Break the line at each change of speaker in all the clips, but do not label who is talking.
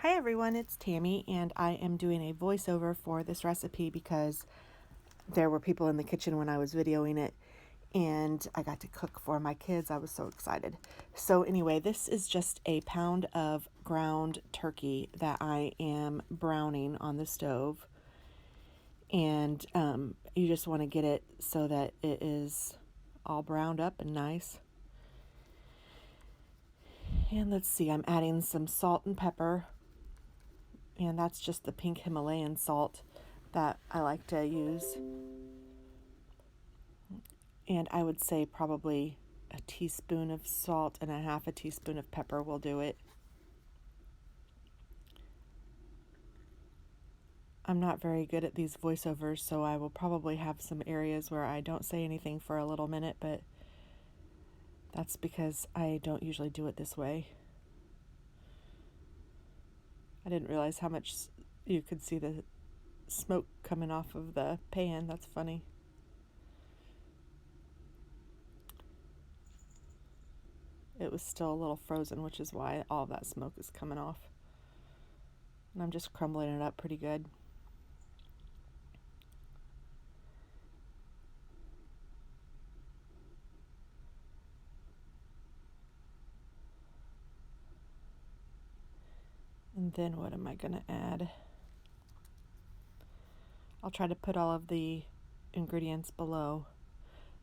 Hi everyone, it's Tammy, and I am doing a voiceover for this recipe because there were people in the kitchen when I was videoing it, and I got to cook for my kids. I was so excited. So anyway, this is just a pound of ground turkey that I am browning on the stove, and you just want to get it so that it is all browned up and nice. And let's see, I'm adding some salt and pepper, and that's just the pink Himalayan salt that I like to use. And I would say probably a teaspoon of salt and a half a teaspoon of pepper will do it. I'm not very good at these voiceovers, so I will probably have some areas where I don't say anything for a little minute, but that's because I don't usually do it this way. I didn't realize how much you could see the smoke coming off of the pan. That's funny. It was still a little frozen, which is why all of that smoke is coming off. And I'm just crumbling it up pretty good. And then what am I going to add? I'll try to put all of the ingredients below,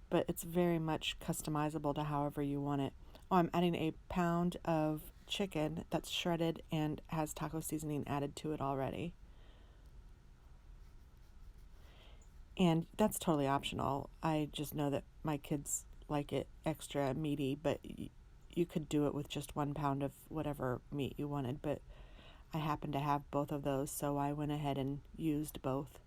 but it's very much customizable to however you want it. Oh, I'm adding a pound of chicken that's shredded and has taco seasoning added to it already. And that's totally optional. I just know that my kids like it extra meaty, but you could do it with just 1 pound of whatever meat you wanted, but I happen to have both of those, so I went ahead and used both.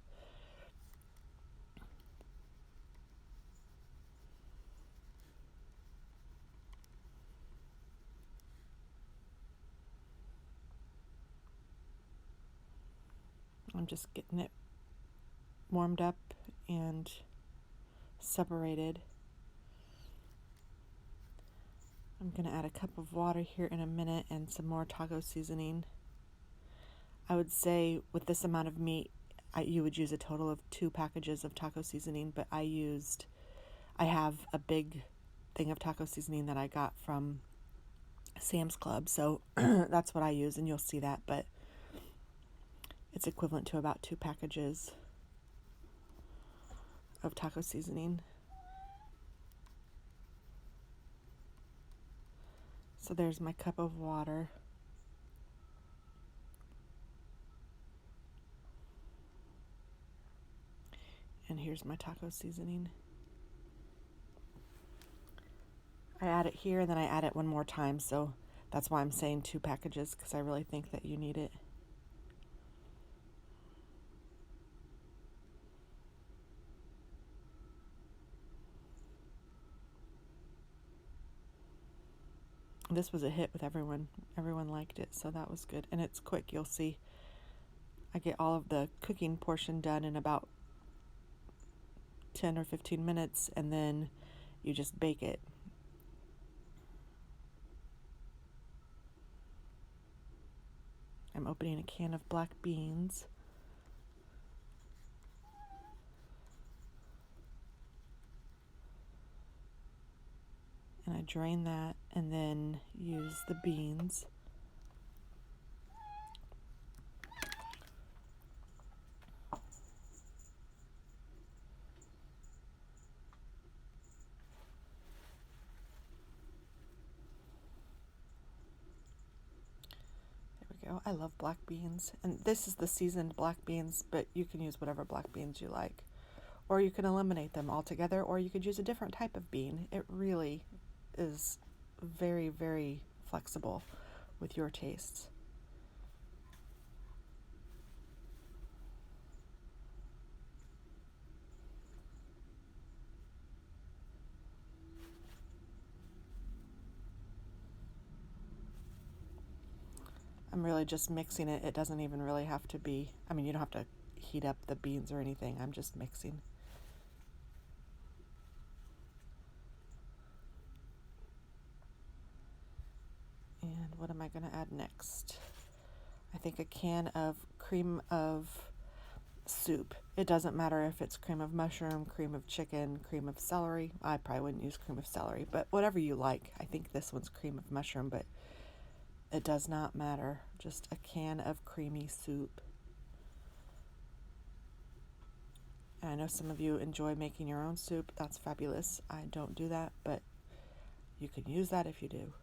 I'm just getting it warmed up and separated. I'm going to add a cup of water here in a minute and some more taco seasoning. I would say with this amount of meat, you would use a total of 2 packages of taco seasoning, but I have a big thing of taco seasoning that I got from Sam's Club, so that's what I use, and you'll see that, but it's equivalent to about 2 packages of taco seasoning. So there's my cup of water. And here's my taco seasoning. I add it here and then I add it one more time, so that's why I'm saying 2 packages, because I really think that you need it. This was a hit with everyone. Everyone liked it, so that was good. And it's quick, you'll see. I get all of the cooking portion done in about 10 or 15 minutes, and then you just bake it. I'm opening a can of black beans. And I drain that and then use the beans. There we go. I love black beans. And this is the seasoned black beans, but you can use whatever black beans you like. Or you can eliminate them altogether, or you could use a different type of bean. It really is very, very flexible with your tastes. I'm really just mixing it. It doesn't even really have to be, you don't have to heat up the beans or anything. I'm just mixing. And what am I going to add next? I think a can of cream of soup. It doesn't matter if it's cream of mushroom, cream of chicken, cream of celery. I probably wouldn't use cream of celery, but whatever you like. I think this one's cream of mushroom, but it does not matter. Just a can of creamy soup. And I know some of you enjoy making your own soup. That's fabulous. I don't do that, but you can use that if you do.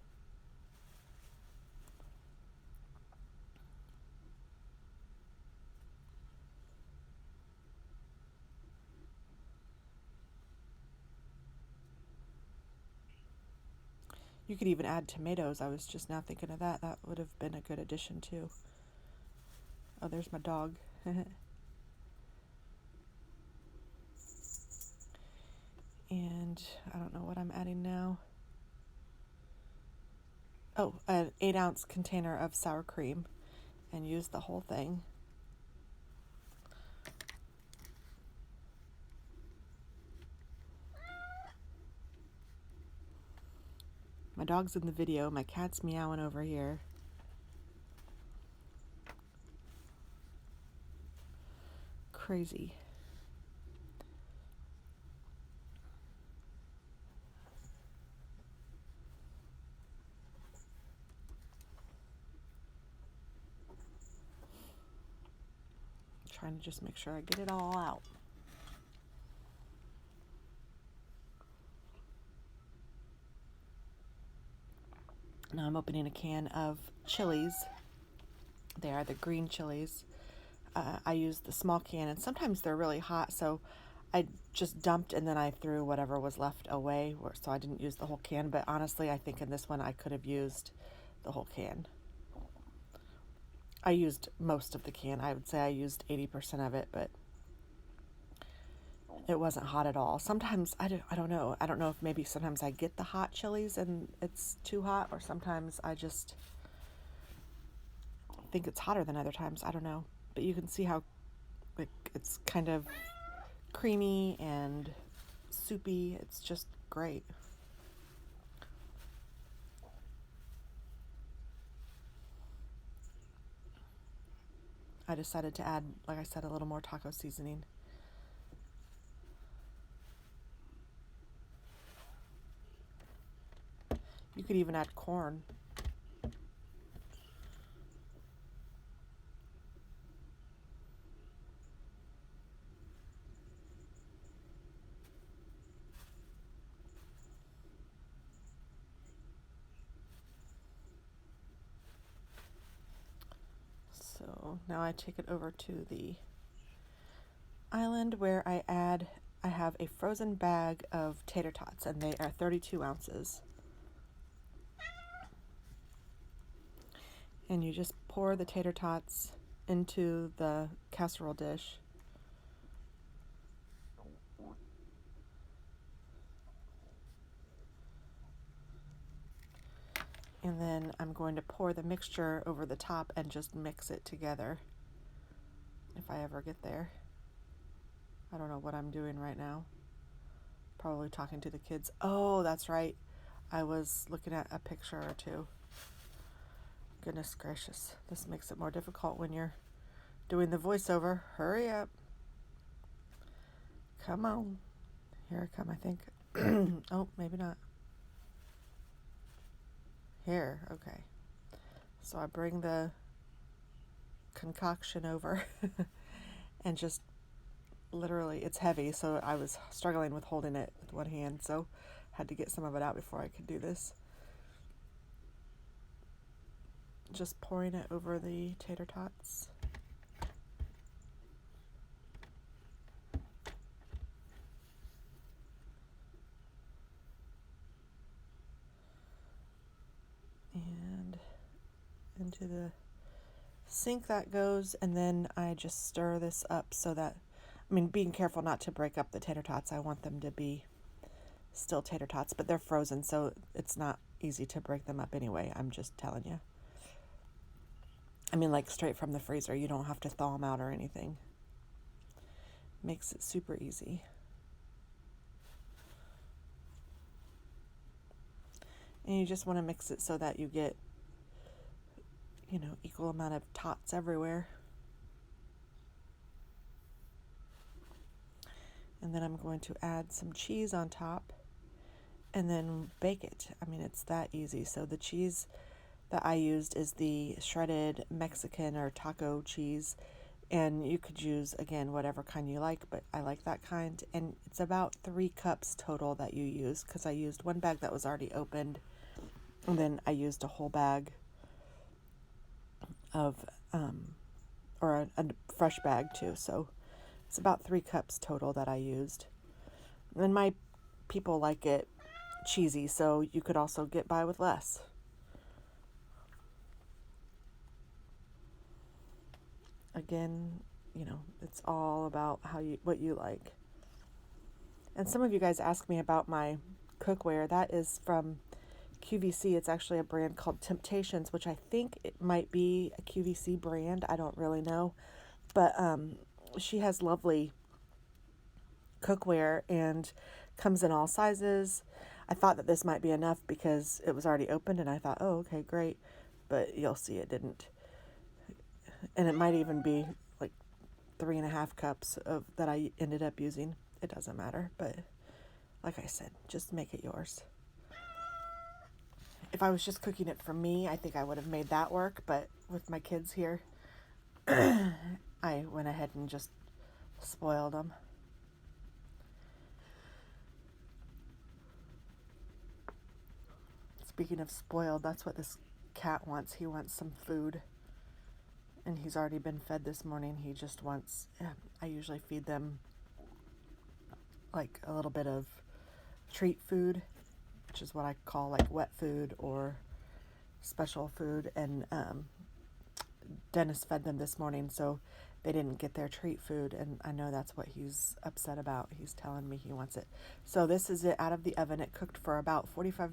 You could even add tomatoes. I was just now thinking of that. That would have been a good addition too. Oh, there's my dog. And I don't know what I'm adding now. Oh, an 8-ounce container of sour cream, and use the whole thing. My dog's in the video. My cat's meowing over here. Crazy. Trying to just make sure I get it all out. Now I'm opening a can of chilies. They are the green chilies. I use the small can, and sometimes they're really hot, so I just dumped and then I threw whatever was left away, so I didn't use the whole can. But honestly, I think in this one I could have used the whole can. I used most of the can. I would say I used 80% of it, but it wasn't hot at all. Sometimes I don't know. I don't know if maybe sometimes I get the hot chilies and it's too hot, or sometimes I just think it's hotter than other times. I don't know. But you can see how it's kind of creamy and soupy. It's just great. I decided to add, like I said, a little more taco seasoning. You could even add corn. So now I take it over to the island where I have a frozen bag of tater tots, and they are 32 ounces. And you just pour the tater tots into the casserole dish. And then I'm going to pour the mixture over the top and just mix it together if I ever get there. I don't know what I'm doing right now. Probably talking to the kids. Oh, that's right. I was looking at a picture or two. Goodness gracious. This makes it more difficult when you're doing the voiceover. Hurry up. Come on. Here I come, I think. Oh, maybe not. Here, okay. So I bring the concoction over and just literally, it's heavy, so I was struggling with holding it with one hand, so had to get some of it out before I could do this. Just pouring it over the tater tots. And into the sink that goes, and then I just stir this up so that, being careful not to break up the tater tots. I want them to be still tater tots, but they're frozen, so it's not easy to break them up anyway. I'm just telling you. Like straight from the freezer. You don't have to thaw them out or anything. Makes it super easy. And you just want to mix it so that you get, equal amount of tots everywhere. And then I'm going to add some cheese on top and then bake it. I mean, it's that easy. So the cheese that I used is the shredded Mexican or taco cheese. And you could use, again, whatever kind you like, but I like that kind. And it's about 3 cups total that you use, because I used one bag that was already opened. And then I used a whole bag of, or a fresh bag too. So it's about 3 cups total that I used. And my people like it cheesy, so you could also get by with less. Again, it's all about what you like. And some of you guys ask me about my cookware. That is from QVC. It's actually a brand called Temptations, which I think it might be a QVC brand. I don't really know. But she has lovely cookware and comes in all sizes. I thought that this might be enough because it was already opened, and I thought, oh, okay, great. But you'll see it didn't. And it might even be like 3.5 cups of that I ended up using. It doesn't matter, but like I said, just make it yours. If I was just cooking it for me, I think I would have made that work, but with my kids here, I went ahead and just spoiled them. Speaking of spoiled, that's what this cat wants. He wants some food. And he's already been fed this morning. He just wants, I usually feed them like a little bit of treat food, which is what I call like wet food or special food. And Dennis fed them this morning, so they didn't get their treat food. And I know that's what he's upset about. He's telling me he wants it. So this is it out of the oven. It cooked for about 45